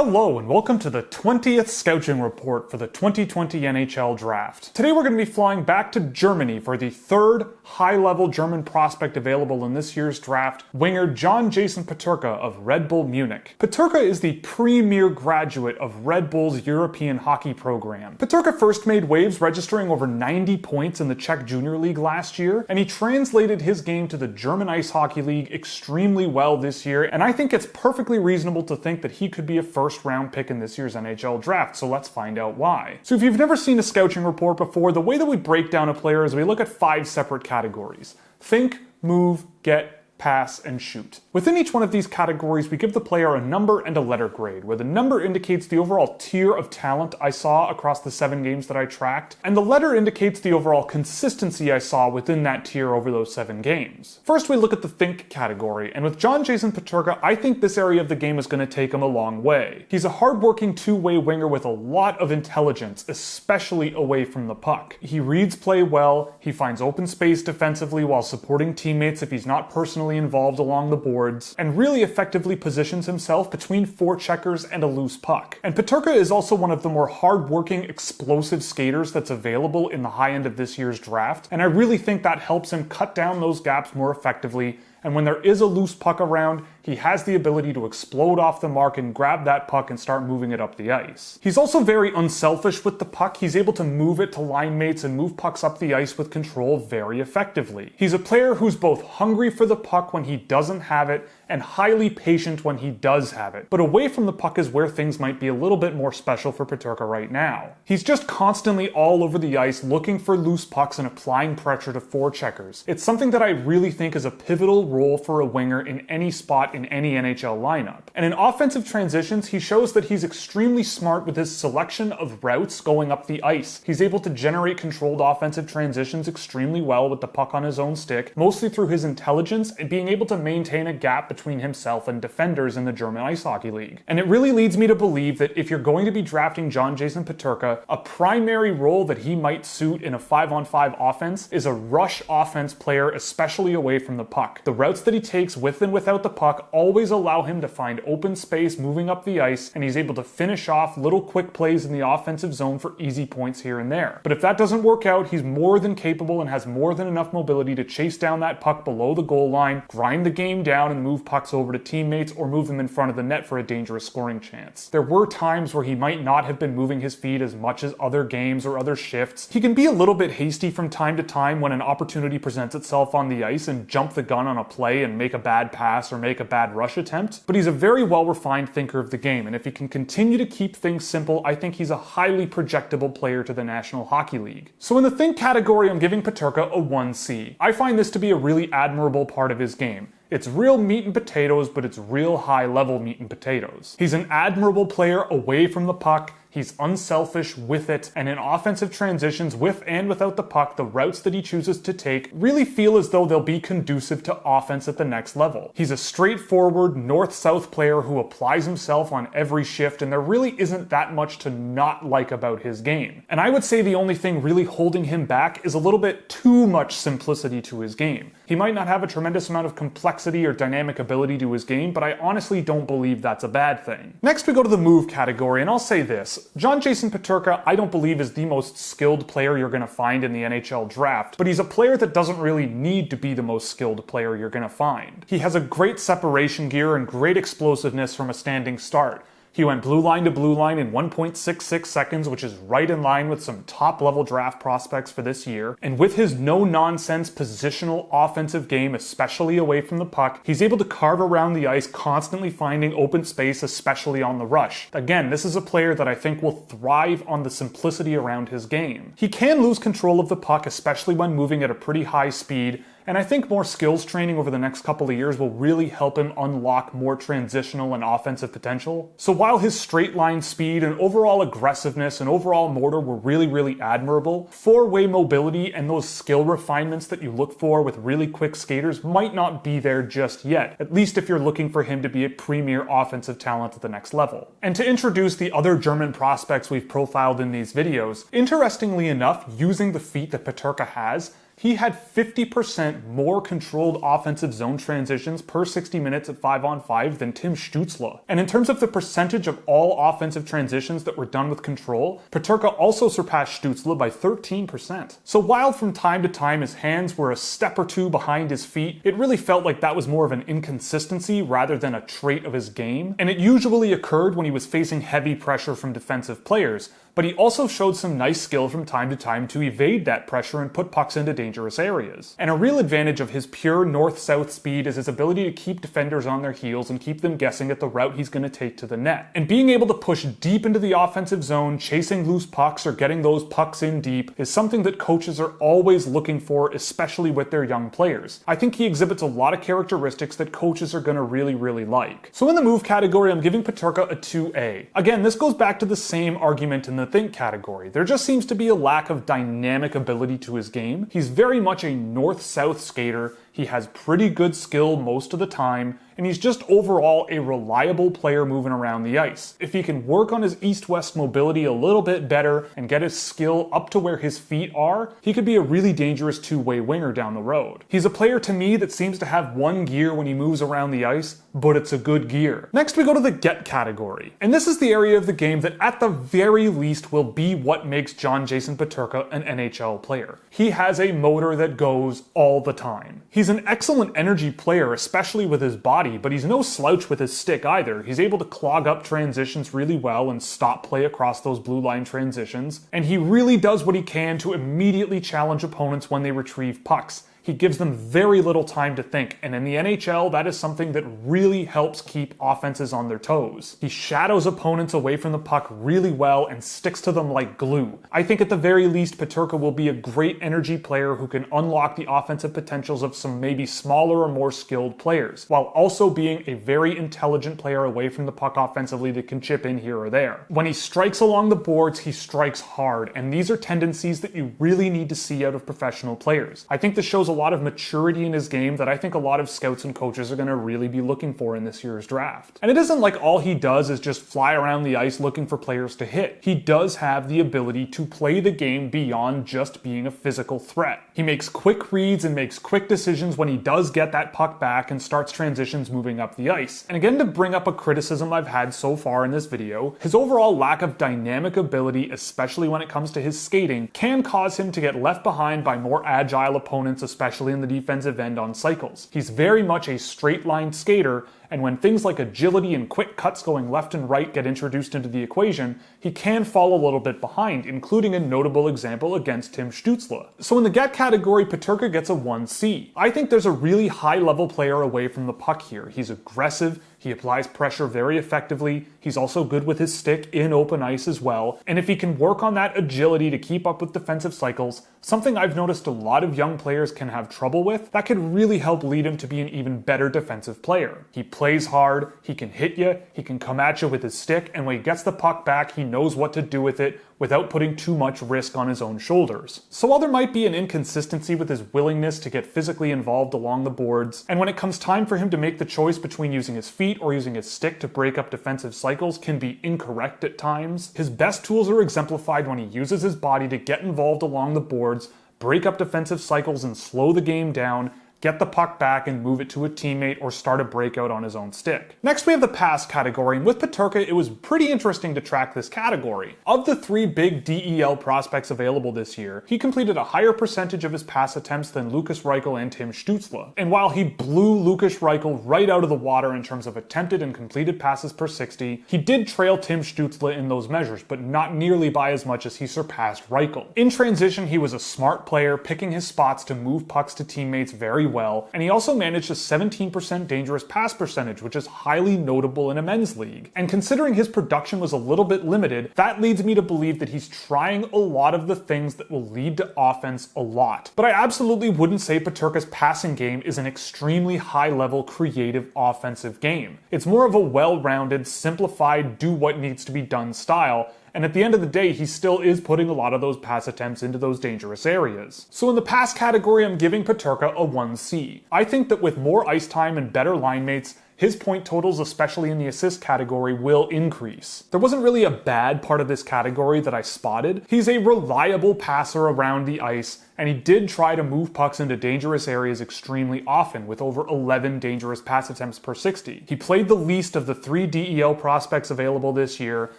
Hello and welcome to the 20th Scouching Report for the 2020 NHL Draft. Today we're going to be flying back to Germany for the third high-level German prospect available in this year's draft, winger John-Jason Peterka of Red Bull Munich. Peterka is the premier graduate of Red Bull's European hockey program. Peterka first made waves registering over 90 points in the Czech Junior League last year, and he translated his game to the German Ice Hockey League extremely well this year, and I think it's perfectly reasonable to think that he could be a first-round pick in this year's NHL draft, so let's find out why. So if you've never seen a Scouching Report before, the way that we break down a player is we look at 5 separate categories: think, move, get, pass, and shoot. Within each one of these categories, we give the player a number and a letter grade, where the number indicates the overall tier of talent I saw across the 7 games that I tracked, and the letter indicates the overall consistency I saw within that tier over those 7 games. First, we look at the think category, and with John-Jason Peterka, I think this area of the game is going to take him a long way. He's a hard-working two-way winger with a lot of intelligence, especially away from the puck. He reads play well, he finds open space defensively while supporting teammates if he's not personally involved along the boards, and really effectively positions himself between forecheckers and a loose puck. And Peterka is also one of the more hard-working, explosive skaters that's available in the high end of this year's draft, and I really think that helps him cut down those gaps more effectively. And when there is a loose puck around, he has the ability to explode off the mark and grab that puck and start moving it up the ice. He's also very unselfish with the puck. He's able to move it to line mates and move pucks up the ice with control very effectively. He's a player who's both hungry for the puck when he doesn't have it and highly patient when he does have it. But away from the puck is where things might be a little bit more special for Peterka right now. He's just constantly all over the ice looking for loose pucks and applying pressure to forecheckers. It's something that I really think is a pivotal role for a winger in any spot in any NHL lineup. And in offensive transitions, he shows that he's extremely smart with his selection of routes going up the ice. He's able to generate controlled offensive transitions extremely well with the puck on his own stick, mostly through his intelligence and being able to maintain a gap between himself and defenders in the German Ice Hockey League. And it really leads me to believe that if you're going to be drafting John-Jason Peterka, a primary role that he might suit in a 5-on-5 offense is a rush offense player, especially away from the puck. The routes that he takes with and without the puck always allow him to find open space moving up the ice, and he's able to finish off little quick plays in the offensive zone for easy points here and there. But if that doesn't work out, he's more than capable and has more than enough mobility to chase down that puck below the goal line, grind the game down and move pucks over to teammates or move them in front of the net for a dangerous scoring chance. There were times where he might not have been moving his feet as much as other games or other shifts. He can be a little bit hasty from time to time when an opportunity presents itself on the ice and jump the gun on a play and make a bad pass or make a bad rush attempt, but he's a very well-refined thinker of the game, and if he can continue to keep things simple, I think he's a highly projectable player to the National Hockey League. So in the think category, I'm giving Peterka a 1C. I find this to be a really admirable part of his game. It's real meat and potatoes, but it's real high-level meat and potatoes. He's an admirable player away from the puck. He's unselfish with it, and in offensive transitions with and without the puck, the routes that he chooses to take really feel as though they'll be conducive to offense at the next level. He's a straightforward north-south player who applies himself on every shift, and there really isn't that much to not like about his game. And I would say the only thing really holding him back is a little bit too much simplicity to his game. He might not have a tremendous amount of complexity or dynamic ability to his game, but I honestly don't believe that's a bad thing. Next, we go to the move category, and I'll say this. John-Jason Peterka, I don't believe is the most skilled player you're going to find in the NHL draft, but he's a player that doesn't really need to be the most skilled player you're going to find. He has a great separation gear and great explosiveness from a standing start. He went blue line to blue line in 1.66 seconds, which is right in line with some top-level draft prospects for this year. And with his no-nonsense positional offensive game, especially away from the puck, he's able to carve around the ice, constantly finding open space, especially on the rush. Again, this is a player that I think will thrive on the simplicity around his game. He can lose control of the puck, especially when moving at a pretty high speed, and I think more skills training over the next couple of years will really help him unlock more transitional and offensive potential. So while his straight line speed and overall aggressiveness and overall motor were really admirable, four-way mobility and those skill refinements that you look for with really quick skaters might not be there just yet, at least if you're looking for him to be a premier offensive talent at the next level. And to introduce the other German prospects we've profiled in these videos, interestingly enough, using the feat that Peterka has, he had 50% more controlled offensive zone transitions per 60 minutes at 5-on-5 than Tim Stützle. And in terms of the percentage of all offensive transitions that were done with control, Peterka also surpassed Stützle by 13%. So while from time to time his hands were a step or two behind his feet, it really felt like that was more of an inconsistency rather than a trait of his game, and it usually occurred when he was facing heavy pressure from defensive players, but he also showed some nice skill from time to time to evade that pressure and put pucks into dangerous areas. And a real advantage of his pure north-south speed is his ability to keep defenders on their heels and keep them guessing at the route he's going to take to the net. And being able to push deep into the offensive zone, chasing loose pucks or getting those pucks in deep is something that coaches are always looking for, especially with their young players. I think he exhibits a lot of characteristics that coaches are going to really like. So in the move category, I'm giving Peterka a 2A. Again, this goes back to the same argument in the think category. There just seems to be a lack of dynamic ability to his game. He's very much a north-south skater. He has pretty good skill most of the time, and he's just overall a reliable player moving around the ice. If he can work on his east-west mobility a little bit better and get his skill up to where his feet are, he could be a really dangerous two-way winger down the road. He's a player to me that seems to have one gear when he moves around the ice, but it's a good gear. Next we go to the get category, and this is the area of the game that at the very least will be what makes John-Jason Peterka an NHL player. He has a motor that goes all the time. He's an excellent energy player, especially with his body, but he's no slouch with his stick either. He's able to clog up transitions really well and stop play across those blue line transitions, and he really does what he can to immediately challenge opponents when they retrieve pucks. He gives them very little time to think, and in the NHL, that is something that really helps keep offenses on their toes. He shadows opponents away from the puck really well and sticks to them like glue. I think at the very least, Peterka will be a great energy player who can unlock the offensive potentials of some maybe smaller or more skilled players, while also being a very intelligent player away from the puck offensively that can chip in here or there. When he strikes along the boards, he strikes hard, and these are tendencies that you really need to see out of professional players. I think this shows a lot of maturity in his game that I think a lot of scouts and coaches are going to really be looking for in this year's draft. And it isn't like all he does is just fly around the ice looking for players to hit. He does have the ability to play the game beyond just being a physical threat. He makes quick reads and makes quick decisions when he does get that puck back and starts transitions moving up the ice. And again, to bring up a criticism I've had so far in this video, his overall lack of dynamic ability, especially when it comes to his skating, can cause him to get left behind by more agile opponents, especially in the defensive end on cycles. He's very much a straight line skater, and when things like agility and quick cuts going left and right get introduced into the equation, he can fall a little bit behind, including a notable example against Tim Stützle. So in the get category, Peterka gets a 1C. I think there's a really high-level player away from the puck here. He's aggressive, he applies pressure very effectively, he's also good with his stick in open ice as well, and if he can work on that agility to keep up with defensive cycles, something I've noticed a lot of young players can have trouble with, that could really help lead him to be an even better defensive player. He plays hard, he can hit you, he can come at you with his stick, and when he gets the puck back, he knows what to do with it without putting too much risk on his own shoulders. So while there might be an inconsistency with his willingness to get physically involved along the boards, and when it comes time for him to make the choice between using his feet or using his stick to break up defensive cycles can be incorrect at times, his best tools are exemplified when he uses his body to get involved along the boards, break up defensive cycles and slow the game down, get the puck back and move it to a teammate or start a breakout on his own stick. Next we have the pass category, and with Peterka it was pretty interesting to track this category. Of the 3 big DEL prospects available this year, he completed a higher percentage of his pass attempts than Lukas Reichel and Tim Stützle. And while he blew Lukas Reichel right out of the water in terms of attempted and completed passes per 60, he did trail Tim Stützle in those measures, but not nearly by as much as he surpassed Reichel. In transition, he was a smart player, picking his spots to move pucks to teammates very well, and he also managed a 17% dangerous pass percentage, which is highly notable in a men's league. And considering his production was a little bit limited, that leads me to believe that he's trying a lot of the things that will lead to offense a lot. But I absolutely wouldn't say Peterka's passing game is an extremely high-level creative offensive game. It's more of a well-rounded, simplified, do what needs to be done style, and at the end of the day, he still is putting a lot of those pass attempts into those dangerous areas. So in the pass category, I'm giving Peterka a 1C. I think that with more ice time and better line mates, his point totals, especially in the assist category, will increase. There wasn't really a bad part of this category that I spotted. He's a reliable passer around the ice, and he did try to move pucks into dangerous areas extremely often, with over 11 dangerous pass attempts per 60. He played the least of the 3 DEL prospects available this year,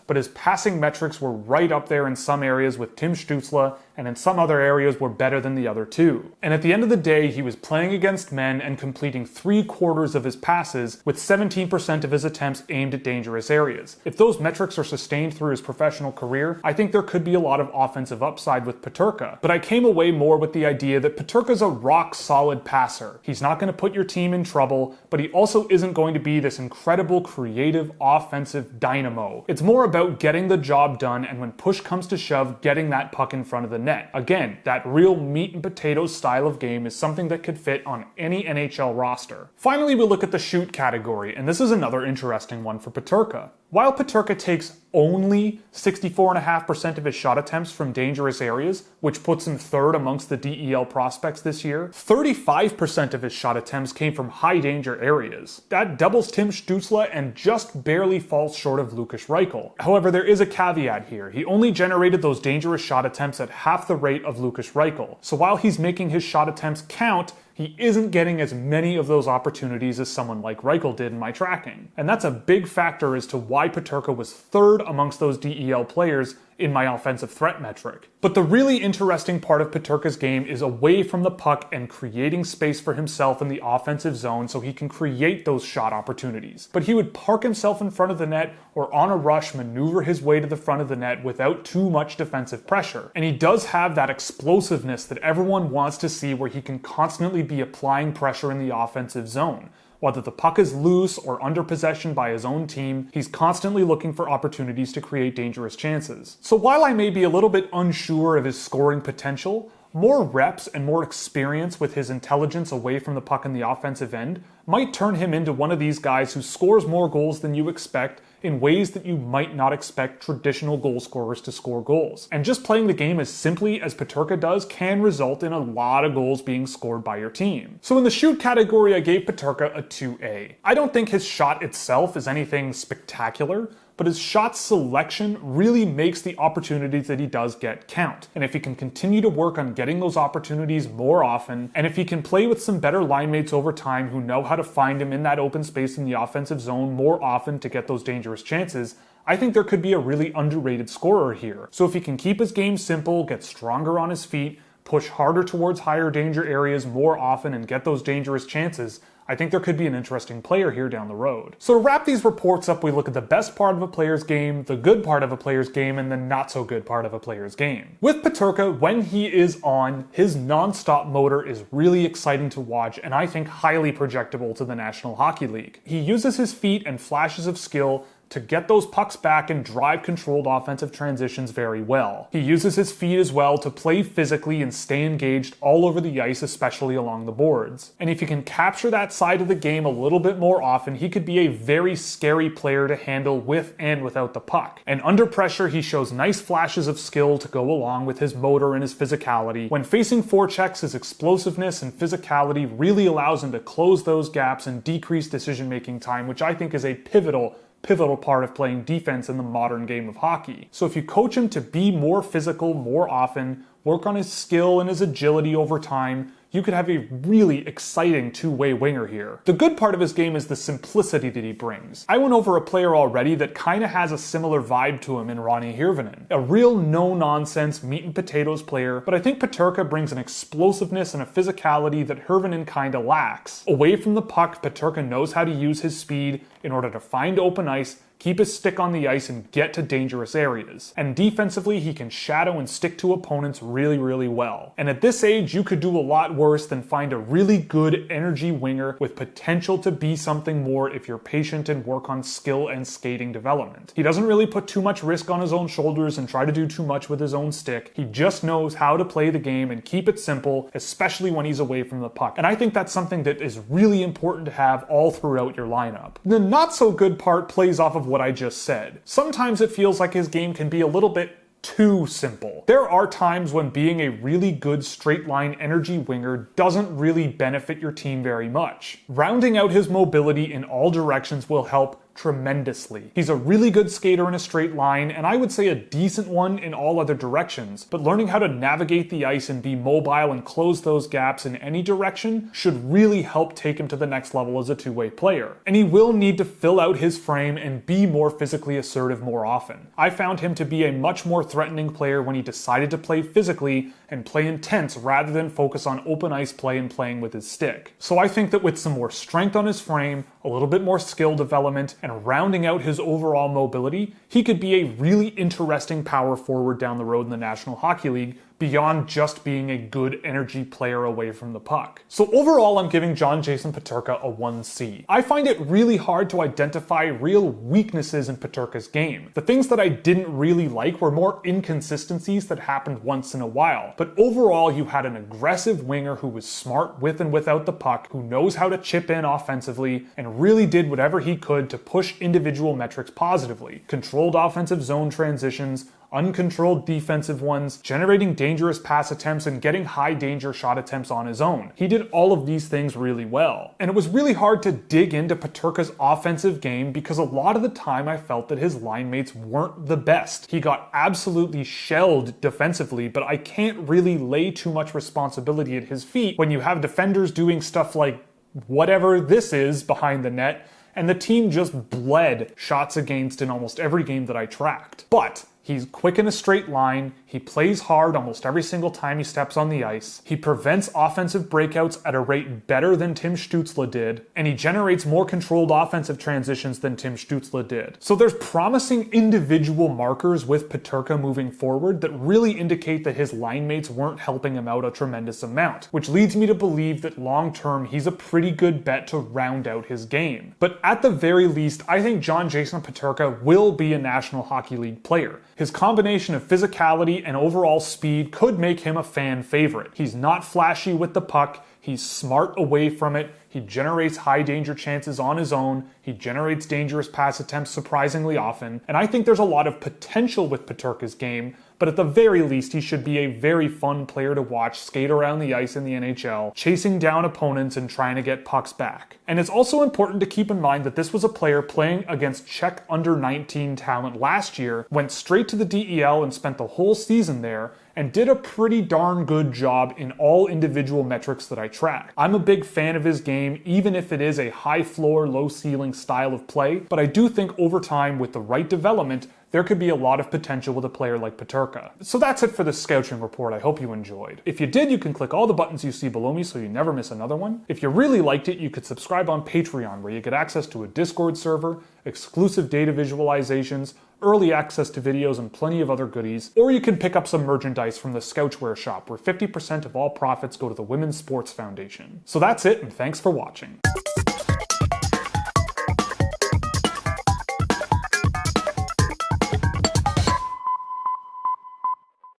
but his passing metrics were right up there in some areas with Tim Stützle, and in some other areas were better than the other two. And at the end of the day, he was playing against men and completing 3/4 of his passes, with 17% of his attempts aimed at dangerous areas. If those metrics are sustained through his professional career, I think there could be a lot of offensive upside with Peterka. But I came away more with the idea that Peterka's a rock-solid passer. He's not going to put your team in trouble, but he also isn't going to be this incredible, creative, offensive dynamo. It's more about getting the job done, and when push comes to shove, getting that puck in front of the net. Again, that real meat and potatoes style of game is something that could fit on any NHL roster. Finally, we look at the shoot category, and this is another interesting one for Peterka. While Peterka takes only 64.5% of his shot attempts from dangerous areas, which puts him third amongst the DEL prospects this year, 35% of his shot attempts came from high danger areas. That doubles Tim Stützle and just barely falls short of Lukas Reichel. However, there is a caveat here. He only generated those dangerous shot attempts at half the rate of Lukas Reichel. So while he's making his shot attempts count, he isn't getting as many of those opportunities as someone like Reichel did in my tracking. And that's a big factor as to why Peterka was third amongst those DEL players in my offensive threat metric. But the really interesting part of Peterka's game is away from the puck and creating space for himself in the offensive zone so he can create those shot opportunities. But he would park himself in front of the net or on a rush maneuver his way to the front of the net without too much defensive pressure. And he does have that explosiveness that everyone wants to see, where he can constantly be applying pressure in the offensive zone. Whether the puck is loose or under possession by his own team, he's constantly looking for opportunities to create dangerous chances. So while I may be a little bit unsure of his scoring potential, more reps and more experience with his intelligence away from the puck in the offensive end might turn him into one of these guys who scores more goals than you expect in ways that you might not expect traditional goal scorers to score goals. And just playing the game as simply as Peterka does can result in a lot of goals being scored by your team. So in the shoot category, I gave Peterka a 2A. I don't think his shot itself is anything spectacular, but his shot selection really makes the opportunities that he does get count. And if he can continue to work on getting those opportunities more often, and if he can play with some better line mates over time who know how to find him in that open space in the offensive zone more often to get those dangerous chances, I think there could be a really underrated scorer here. So if he can keep his game simple, get stronger on his feet, push harder towards higher danger areas more often, and get those dangerous chances, I think there could be an interesting player here down the road. So to wrap these reports up, we look at the best part of a player's game, the good part of a player's game, and the not so good part of a player's game. With Peterka, when he is on, his non-stop motor is really exciting to watch, and I think highly projectable to the National Hockey League. He uses his feet and flashes of skill to get those pucks back and drive controlled offensive transitions very well. He uses his feet as well to play physically and stay engaged all over the ice, especially along the boards. And if he can capture that side of the game a little bit more often, he could be a very scary player to handle with and without the puck. And under pressure, he shows nice flashes of skill to go along with his motor and his physicality. When facing forechecks, his explosiveness and physicality really allows him to close those gaps and decrease decision-making time, which I think is a pivotal part of playing defense in the modern game of hockey. So if you coach him to be more physical more often, work on his skill and his agility over time, you could have a really exciting two-way winger here. The good part of his game is the simplicity that he brings. I went over a player already that kind of has a similar vibe to him in Ronnie Hirvonen. A real no-nonsense meat and potatoes player, but I think Peterka brings an explosiveness and a physicality that Hirvonen kind of lacks. Away from the puck, Peterka knows how to use his speed in order to find open ice, keep his stick on the ice, and get to dangerous areas. And defensively, he can shadow and stick to opponents really, really well. And at this age, you could do a lot worse than find a really good energy winger with potential to be something more if you're patient and work on skill and skating development. He doesn't really put too much risk on his own shoulders and try to do too much with his own stick. He just knows how to play the game and keep it simple, especially when he's away from the puck. And I think that's something that is really important to have all throughout your lineup. The not so good part plays off of what I just said. Sometimes it feels like his game can be a little bit too simple. There are times when being a really good straight line energy winger doesn't really benefit your team very much. Rounding out his mobility in all directions will help tremendously. He's a really good skater in a straight line, and I would say a decent one in all other directions, but learning how to navigate the ice and be mobile and close those gaps in any direction should really help take him to the next level as a two-way player. And he will need to fill out his frame and be more physically assertive more often. I found him to be a much more threatening player when he decided to play physically and play intense rather than focus on open ice play and playing with his stick. So I think that with some more strength on his frame, a little bit more skill development, and rounding out his overall mobility, he could be a really interesting power forward down the road in the National Hockey League, beyond just being a good energy player away from the puck. So overall, I'm giving John-Jason Peterka a 1C. I find it really hard to identify real weaknesses in Peterka's game. The things that I didn't really like were more inconsistencies that happened once in a while. But overall, you had an aggressive winger who was smart with and without the puck, who knows how to chip in offensively, and really did whatever he could to push individual metrics positively. Controlled offensive zone transitions, uncontrolled defensive ones, generating dangerous pass attempts, and getting high danger shot attempts on his own. He did all of these things really well. And it was really hard to dig into Peterka's offensive game because a lot of the time I felt that his line mates weren't the best. He got absolutely shelled defensively, but I can't really lay too much responsibility at his feet when you have defenders doing stuff like whatever this is behind the net, and the team just bled shots against in almost every game that I tracked. But he's quick in a straight line, he plays hard almost every single time he steps on the ice, he prevents offensive breakouts at a rate better than Tim Stützle did, and he generates more controlled offensive transitions than Tim Stützle did. So there's promising individual markers with Peterka moving forward that really indicate that his line mates weren't helping him out a tremendous amount, which leads me to believe that long term he's a pretty good bet to round out his game. But at the very least, I think John-Jason Peterka will be a National Hockey League player. His combination of physicality and overall speed could make him a fan favorite. He's not flashy with the puck, he's smart away from it, he generates high danger chances on his own, he generates dangerous pass attempts surprisingly often, and I think there's a lot of potential with Peterka's game, but at the very least he should be a very fun player to watch skate around the ice in the NHL, chasing down opponents and trying to get pucks back. And it's also important to keep in mind that this was a player playing against Czech under-19 talent last year, went straight to the DEL and spent the whole season there, and did a pretty darn good job in all individual metrics that I track. I'm a big fan of his game, even if it is a high floor, low ceiling style of play, but I do think over time, with the right development, there could be a lot of potential with a player like Peterka. So that's it for the Scouching Report. I hope you enjoyed. If you did, you can click all the buttons you see below me so you never miss another one. If you really liked it, you could subscribe on Patreon, where you get access to a Discord server, exclusive data visualizations, early access to videos, and plenty of other goodies. Or you can pick up some merchandise from the Scouchwear shop, where 50% of all profits go to the Women's Sports Foundation. So that's it, and thanks for watching.